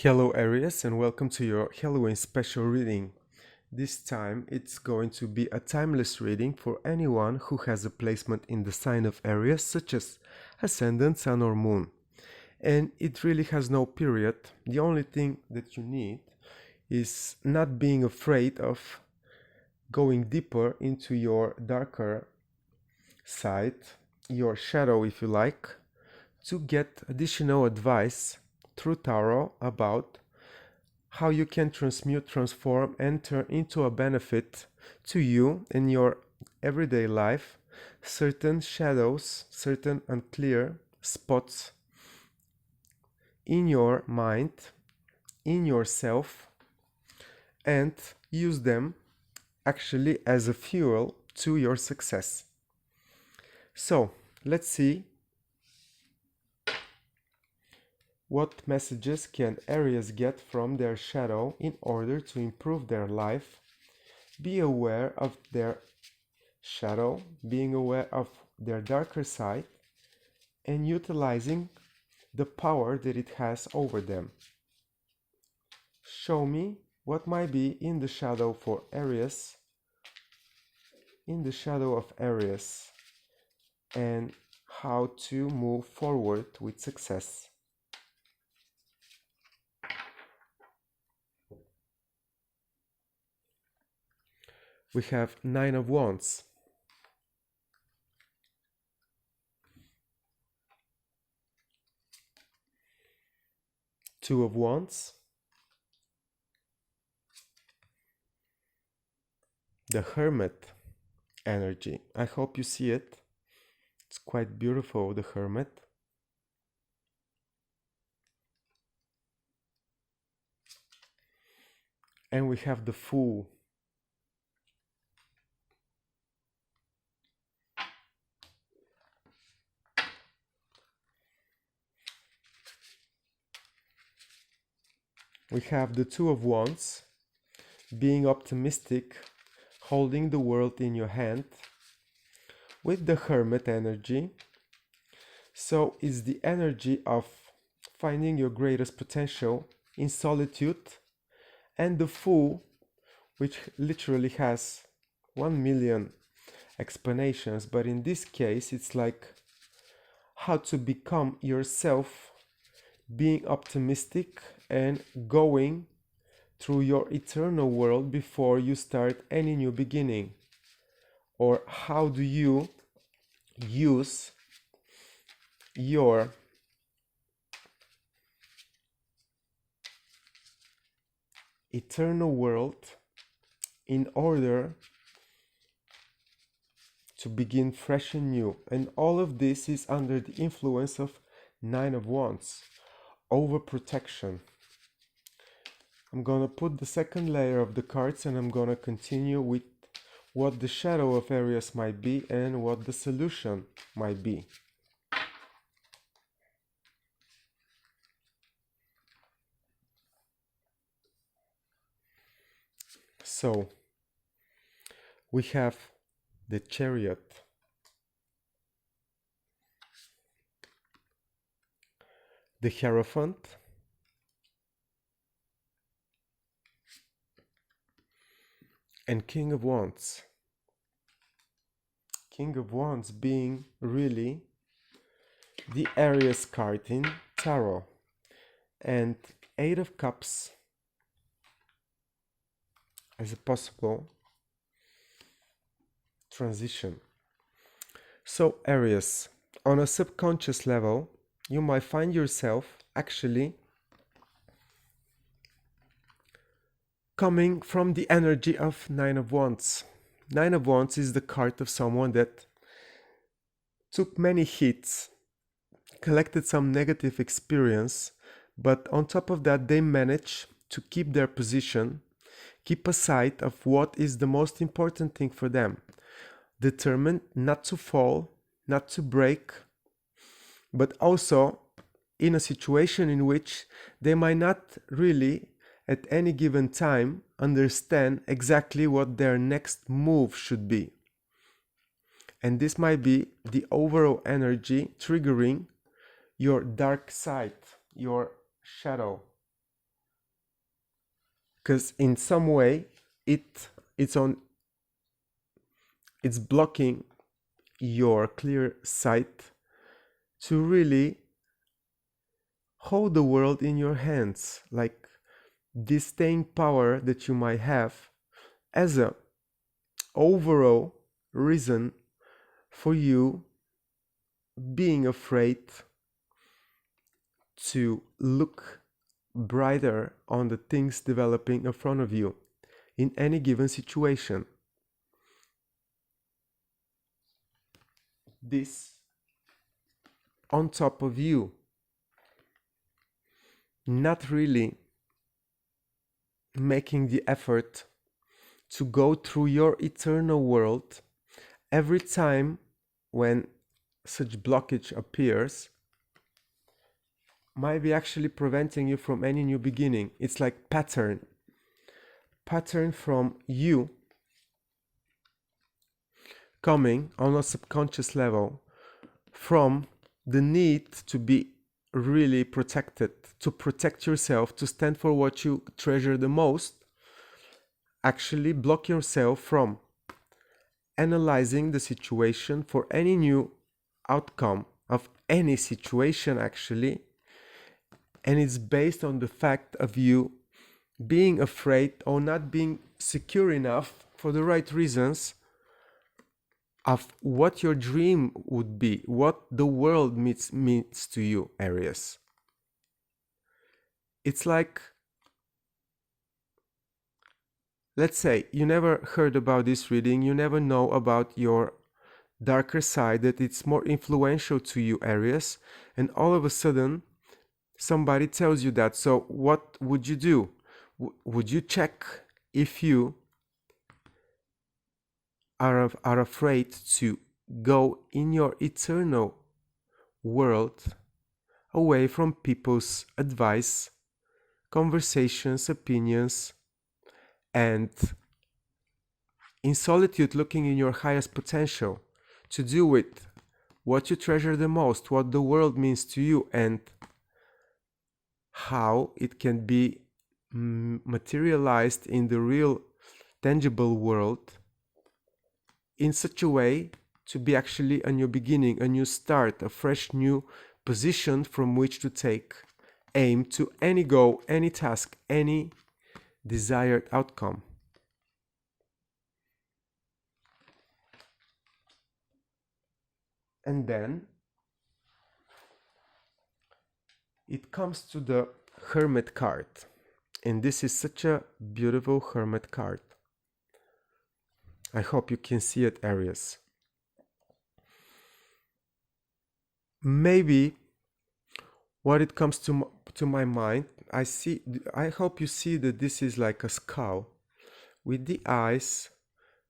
Hello Aries and welcome to your Halloween special reading. This time it's going to be a timeless reading for anyone who has a placement in the sign of Aries, such as Ascendant, Sun or Moon. And it really has no period. The only thing that you need is not being afraid of going deeper into your darker side, your shadow if you like, to get additional advice through tarot about how you can transmute, transform, and turn into a benefit to you in your everyday life certain shadows, certain unclear spots in your mind, in yourself, and use them actually as a fuel to your success. So let's see what messages can Aries get from their shadow in order to improve their life. Be aware of their shadow, being aware of their darker side, and utilizing the power that it has over them. Show me what might be in the shadow for Aries, in the shadow of Aries, and how to move forward with success. We have Nine of Wands. Two of Wands. The Hermit energy. I hope you see it. It's quite beautiful, the Hermit. And we have the Fool. We have the Two of Wands, being optimistic, holding the world in your hand, with the Hermit energy. So it's the energy of finding your greatest potential in solitude, and the Fool, which literally has 1,000,000 explanations, but in this case it's like how to become yourself, being optimistic and going through your eternal world before you start any new beginning. Or how do you use your eternal world in order to begin fresh and new. And all of this is under the influence of Nine of Wands, overprotection. I'm gonna put the second layer of the cards and I'm gonna continue with what the shadow of Aries might be and what the solution might be. So we have the Chariot, the Hierophant, and King of Wands. King of Wands being really the Aries card in tarot, and Eight of Cups as a possible transition. So Aries, on a subconscious level, you might find yourself actually coming from the energy of Nine of Wands. Nine of Wands is the card of someone that took many hits, collected some negative experience, but on top of that they managed to keep their position, keep aside of what is the most important thing for them, determined not to fall, not to break, but also in a situation in which they might not really at any given time understand exactly what their next move should be. And this might be the overall energy triggering your dark side, your shadow. because in some way it's blocking your clear sight to really hold the world in your hands, like this staying power that you might have as a overall reason for you being afraid to look brighter on the things developing in front of you in any given situation. This on top of you not really making the effort to go through your eternal world every time when such blockage appears might be actually preventing you from any new beginning. It's like pattern from you coming on a subconscious level from the need to be really protected, to protect yourself, to stand for what you treasure the most. Actually block yourself from analyzing the situation for any new outcome of any situation actually, and it's based on the fact of you being afraid or not being secure enough for the right reasons of what your dream would be, what the world means to you, Aries. It's like, let's say you never heard about this reading, you never know about your darker side, that it's more influential to you, Aries, and all of a sudden somebody tells you that. So what would you do? Would you check if you are afraid to go in your eternal world away from people's advice, conversations, opinions, and in solitude looking in your highest potential to do with what you treasure the most, what the world means to you, and how it can be materialized in the real tangible world in such a way to be actually a new beginning, a new start, a fresh new position from which to take aim to any goal, any task, any desired outcome. And then it comes to the Hermit card, and this is such a beautiful Hermit card. I hope you can see it, Aries. Maybe what it comes to my mind, I hope you see that this is like a skull with the eyes,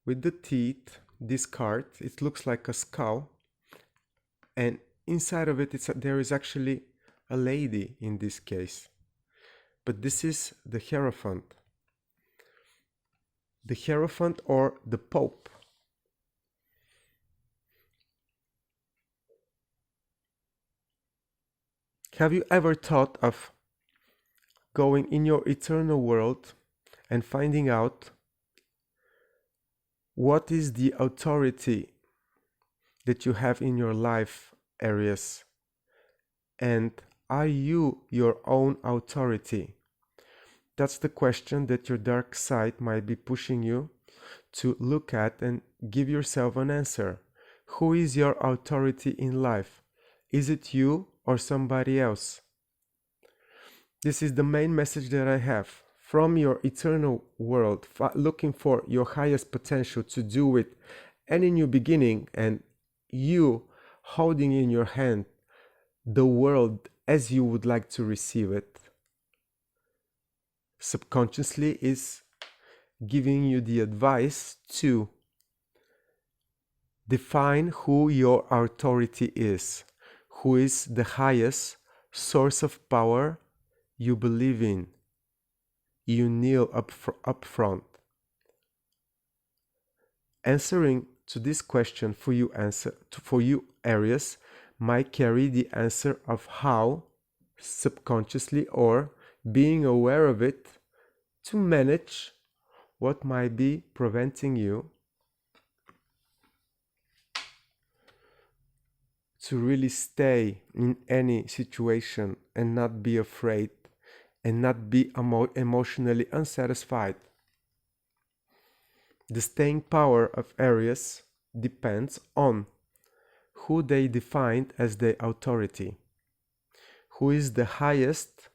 with the teeth. This card, it looks like a skull, and inside of it there is actually a lady in this case, but this is the Hierophant. The Hierophant or the Pope. Have you ever thought of going in your eternal world and finding out what is the authority that you have in your life, Aries? And are you your own authority? That's the question that your dark side might be pushing you to look at and give yourself an answer. Who is your authority in life? Is it you or somebody else? This is the main message that I have. From your eternal world, looking for your highest potential to do with any new beginning, and you holding in your hand the world as you would like to receive it, subconsciously is giving you the advice to define who your authority is, who is the highest source of power you believe in. You kneel up front. Answering to this question for you, Aries, might carry the answer of how subconsciously or being aware of it to manage what might be preventing you to really stay in any situation and not be afraid and not be emotionally unsatisfied. The staying power of Aries depends on who they defined as their authority, who is the highest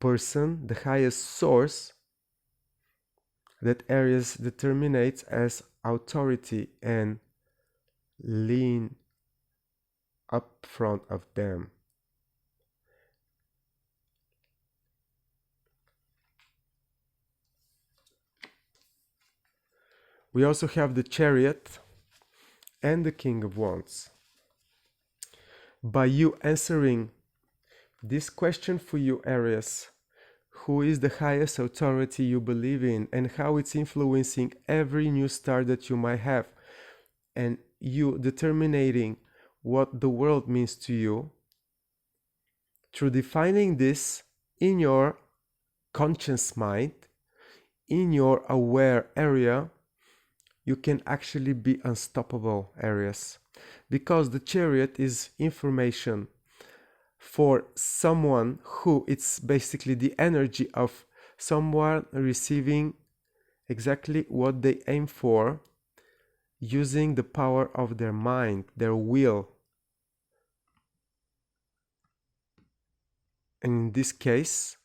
person, the highest source that Aries determines as authority and lean up front of them. We also have the Chariot and the King of Wands. By you answering this question for you, Aries, who is the highest authority you believe in and how it's influencing every new start that you might have, and you determining what the world means to you, through defining this in your conscious mind, in your aware area, you can actually be unstoppable, Aries, because the Chariot is information for someone who it's basically the energy of someone receiving exactly what they aim for, using the power of their mind, their will. And in this case,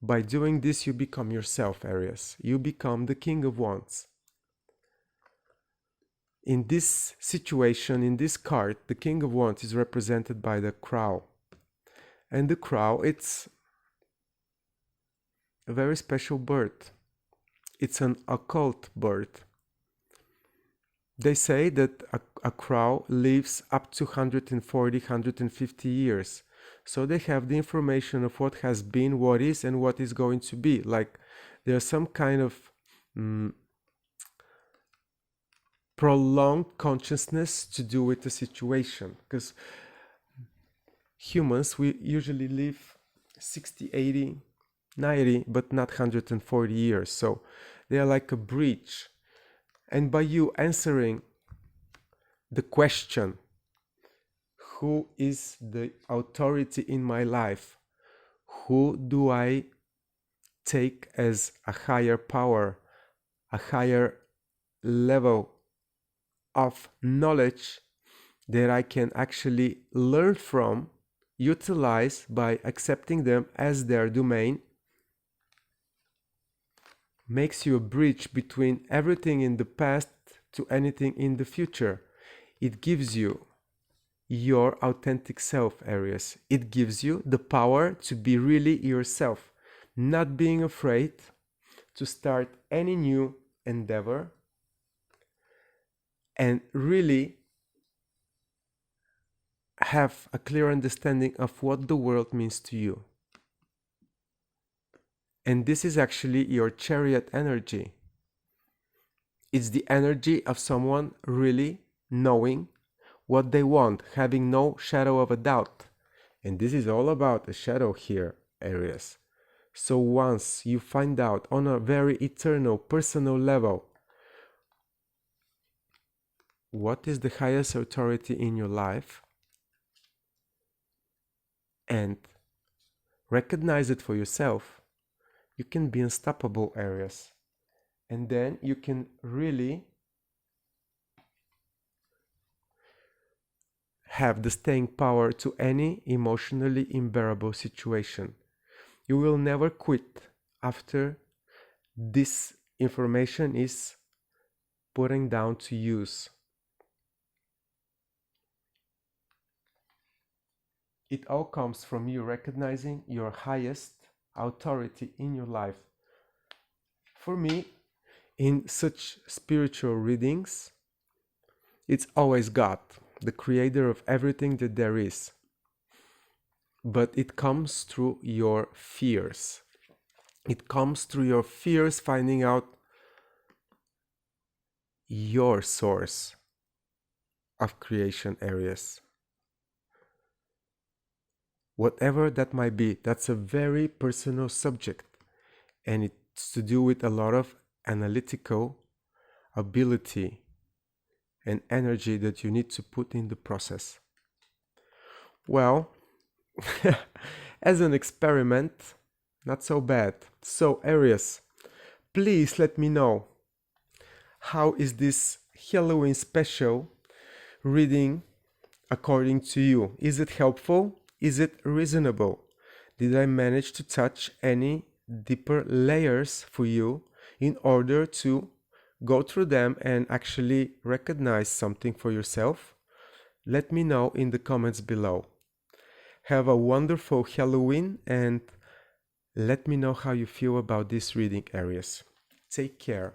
by doing this, you become yourself, Aries. You become the King of Wands. In this situation, in this card, the King of Wands is represented by the Crow. And the crow, it's a very special bird. It's an occult bird. They say that a crow lives up to 140, 150 years. So they have the information of what has been, what is, and what is going to be. Like there's some kind of prolonged consciousness to do with the situation. Because humans, we usually live 60, 80, 90, but not 140 years. So they are like a bridge. And by you answering the question, who is the authority in my life? Who do I take as a higher power, a higher level of knowledge that I can actually learn from, utilize by accepting them as their domain, makes you a bridge between everything in the past to anything in the future. It gives you your authentic self, Aries. It gives you the power to be really yourself, not being afraid to start any new endeavor, and really have a clear understanding of what the world means to you. And this is actually your Chariot energy. It's the energy of someone really knowing what they want, having no shadow of a doubt. And this is all about a shadow here, Aries. So once you find out on a very eternal, personal level, what is the highest authority in your life, and recognize it for yourself, you can be unstoppable, Aries. And then you can really have the staying power to any emotionally unbearable situation. You will never quit after this information is putting down to use. It all comes from you recognizing your highest authority in your life. For me, in such spiritual readings, it's always God, the creator of everything that there is. But it comes through your fears. It comes through your fears, finding out your source of creation, Aries. Whatever that might be, that's a very personal subject, and it's to do with a lot of analytical ability and energy that you need to put in the process. Well, as an experiment, not so bad. So Aries, please let me know, how is this Halloween special reading according to you? Is it helpful? Is it reasonable? Did I manage to touch any deeper layers for you in order to go through them and actually recognize something for yourself? Let me know in the comments below. Have a wonderful Halloween and let me know how you feel about this reading, Aries. Take care.